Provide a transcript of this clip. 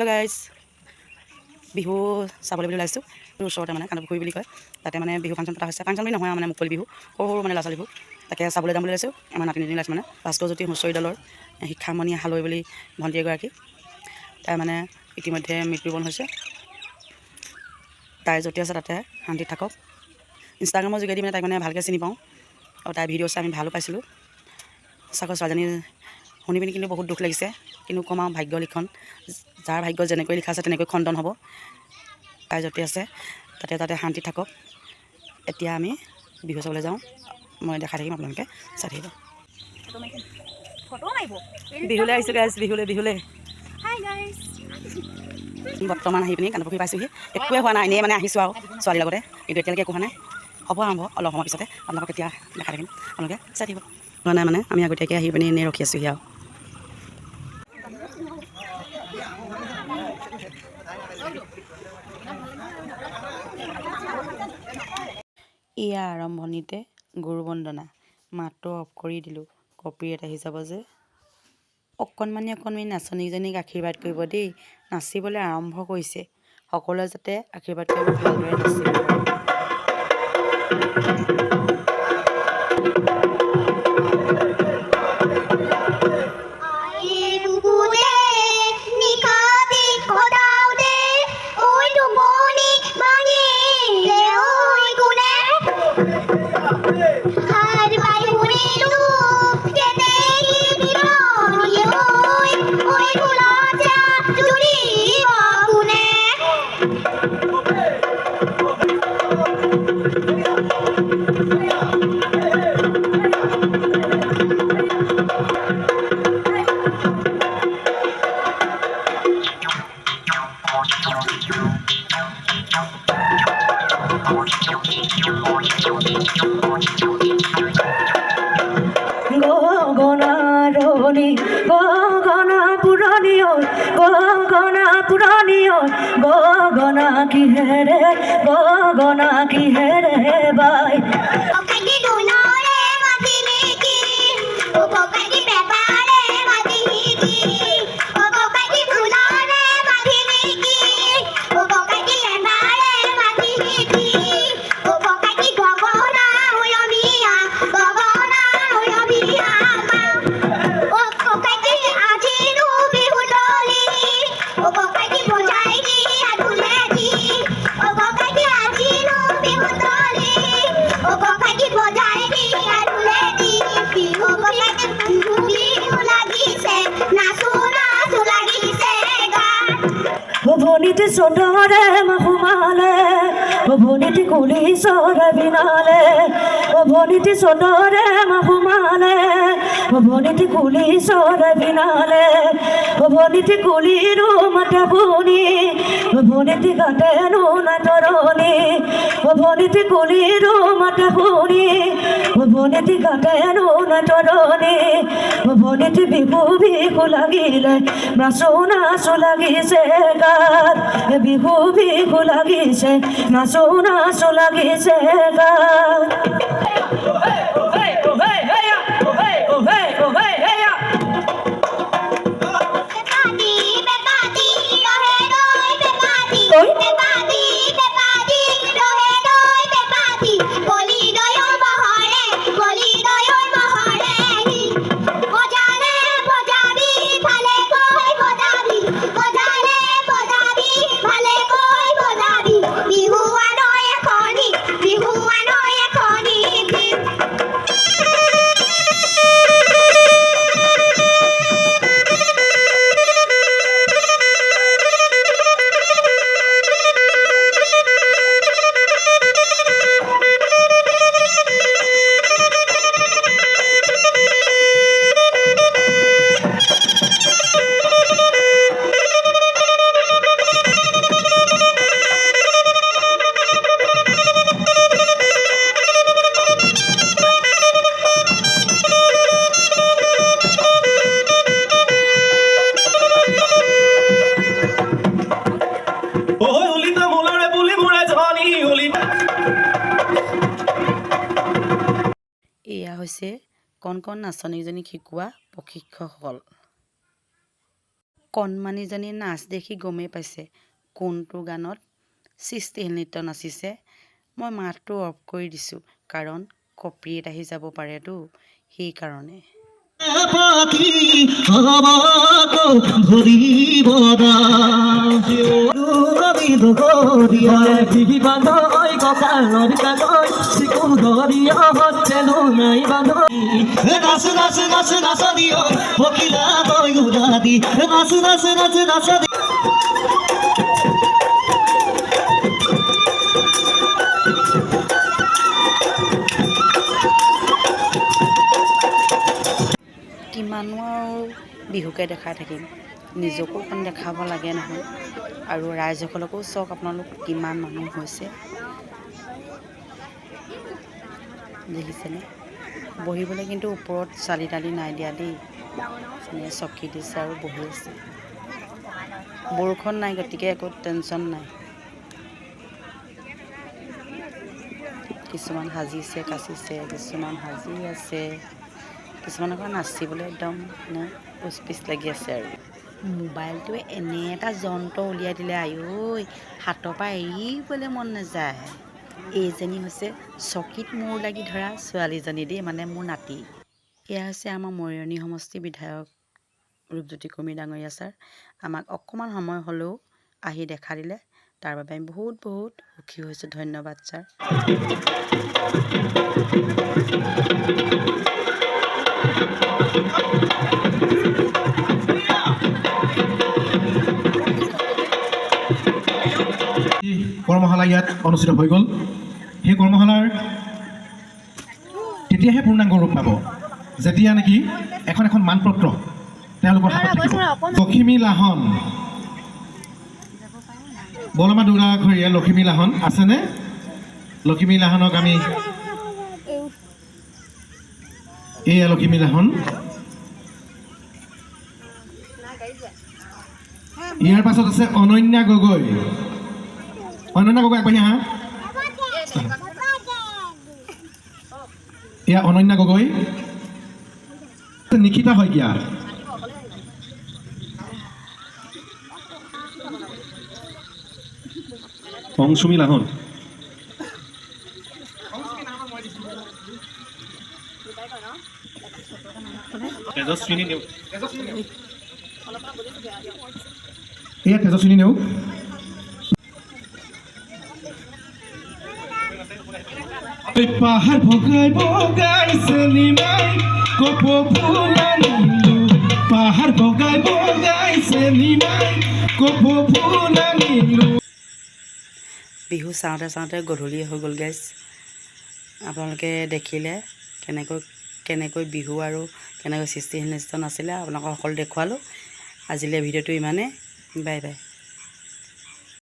Hello' guys, Bihu চাবলৈ বুলি ওলাইছোঁ। ওচৰতে মানে কান্দপুখুৰী বুলি কয়, তাতে মানে বিহু ফাংচন পতা হৈছে। ফাংচন বুলি নহয় মানে মুকলি বিহু, সৰু সৰু মানে ল'ৰা ছোৱালীবোৰ তাকে চাবলৈ যাম বুলি ওলাইছোঁ। আমাৰ নাতিনী ওলাইছোঁ মানে ভাস্কৰজ্যোতি হুঁচৰি দলৰ শিক্ষামণি হালৈ বুলি ভণ্টি এগৰাকী, তাই মানে ইতিমধ্যে মৃত্যুবৰণ হৈছে। তাই য'তে আছে তাতে শান্তিত থাকক। ইনষ্টাগ্ৰামৰ যোগেদি মানে তাইক মানে ভালকৈ চিনি পাওঁ, আৰু তাইৰ ভিডিঅ' চাই আমি ভালো পাইছিলোঁ। সঁচাকৈ ছোৱালীজনী শুনি পিনি কিন্তু বহুত দুখ লাগিছে, কিন্তু ক'ম আৰু ভাগ্য লিখন, যাৰ ভাগ্য যেনেকৈ লিখা আছে তেনেকৈ খণ্ডন হ'ব। তাই য'তে আছে তাতে তাতে শান্তি থাকক। এতিয়া আমি বিহু চাবলৈ যাওঁ, মই দেখাই থাকিম, আপোনালোকে চাই থাকিব। বিহুলৈ আহিছোঁ গাইজ, বিহুলৈ বৰ্তমান আহি পিনি কান্দপুখুৰী পাইছোঁহি। একোৱে হোৱা নাই, এনেই মানে আহিছোঁ আৰু ছোৱালীৰ লগতে, কিন্তু এতিয়ালৈকে একো হোৱা নাই। হ'ব আৰম্ভ অলপ সময় পিছতে, আপোনালোকক এতিয়া দেখাই থাকিম, আপোনালোকে চাই থাকিব। হোৱা নাই মানে আমি আগতীয়াকৈ আহি পিনি এনেই ৰখি আছোঁহি আৰু। ইয়াৰ আৰম্ভণিতে গুৰু বন্দনা, মাতটো অফ কৰি দিলোঁ, কপিৰাইট আহি যাব যে। অকণমানি নাচনীজনীক আশীৰ্বাদ কৰিব দেই, নাচিবলৈ আৰম্ভ কৰিছে। সকলোৱে যাতে আশীৰ্বাদ কৰিব, ভালদৰে নাচিব পাৰে। গগনা কিহেৰে বাই ভনিতে চন্দৰে মাহুমালে, ভনিতে কুলি চৰে বিনালে, ভনিতে চন্দৰে মাহুমালে, ভনিতে কুলি চৰে বিনালে, ভনিতে কুলিৰো মাতে শুনি, ভনিতে গাতে নাতৰণি, ভনিতে কুলিৰো মাতে শুনি, ভনিতে গাতে নাতৰণি, ভনিতে বিহু বিহু লাগিলে, নাচো নাচো লাগিছে গাত, বিহু বিহু লাগিছে, নাচো নাচো লাগিছে গাত। এয়া হৈছে কণ কণ নাচনীজনীক শিকোৱা প্ৰশিক্ষকসকল। কণমানিজনী নাচ দেখি গমেই পাইছে কোনটো গানত সৃষ্টিশীল নৃত্য নাচিছে। মই মাতটো অফ কৰি দিছোঁ কাৰণ কপিৰাইট আহি যাব পাৰেতো, সেইকাৰণে। কিমানো আৰু বিহুকে দেখাই থাকিম, নিজকো অকণ দেখাব লাগে নহয়। আৰু ৰাইজসকলকো চাওক আপোনালোক কিমান মানুহ হৈছে, দেখিছেনে? বহিবলৈ কিন্তু ওপৰত চালি তালি নাই দিয়া দেই, চকী দিছে আৰু বহি আছে। বৰষুণ নাই গতিকে একো টেনশ্যন নাই। কিছুমান সাজিছে কাচিছে, কিছুমান সাজি আছে, কিছুমান আকৌ নাচিবলৈ একদম মানে উচ লাগি আছে। আৰু মোবাইলটোৱে এনে এটা যন্ত্ৰ উলিয়াই দিলে, আইঐ হাতৰ পৰা এৰিবলৈ মন নাযায়। এইজনী হৈছে চকীত মূৰ লাগি ধৰা ছোৱালীজনী দেই, মানে মোৰ নাতি। এয়া হৈছে আমাৰ মৰিয়নি সমষ্টিৰ বিধায়ক ৰূপজ্যোতি কুৰ্মী ডাঙৰীয়া ছাৰ। আমাক অকণমান সময় হ'লেও আহি দেখা দিলে, তাৰ বাবে আমি বহুত বহুত সুখী হৈছোঁ। ধন্যবাদ ছাৰ। কৰ্মশালা ইয়াত অনুষ্ঠিত হৈ গ'ল। সেই কৰ্মশালাৰ তেতিয়াহে পূৰ্ণাংগ ৰূপ পাব যেতিয়া নেকি এখন মানপত্ৰ তেওঁলোকৰ হাতত থাকিব। লখিমী লাহন, বলমা দুৰাঘৰীয়া লখিমী লাহন আছেনে? লখিমী লাহনক আমি, এয়া লখিমী লাহন। ইয়াৰ পাছত আছে অনন্যা গগৈ। অনন্যা গগৈ আগবাঢ়ি আহা। এয়া অনন্যা গগৈ। নিকিতা শইকীয়া, অংশুমী লাহন, তেজস্বিনী নেওগ, এয়া তেজস্বিনী নেওগ। পাহাৰ বগাই বগাইছে নিমাই কপৌফুলা নিলো, পাহাৰ বগাই বগাইছে নিমাই কপৌফুলা নিলো। বিহু চাওঁতে চাওঁতে গধূলি হৈ গ'ল গাইজ। আপোনালোকে দেখিলে কেনেকৈ বিহু আৰু কেনেকৈ সৃষ্টিশীল নৃত্য নাছিলে, আপোনালোকক সকলো দেখুৱালোঁ। আজিলৈ ভিডিঅ'টো ইমানেই। Bye bye.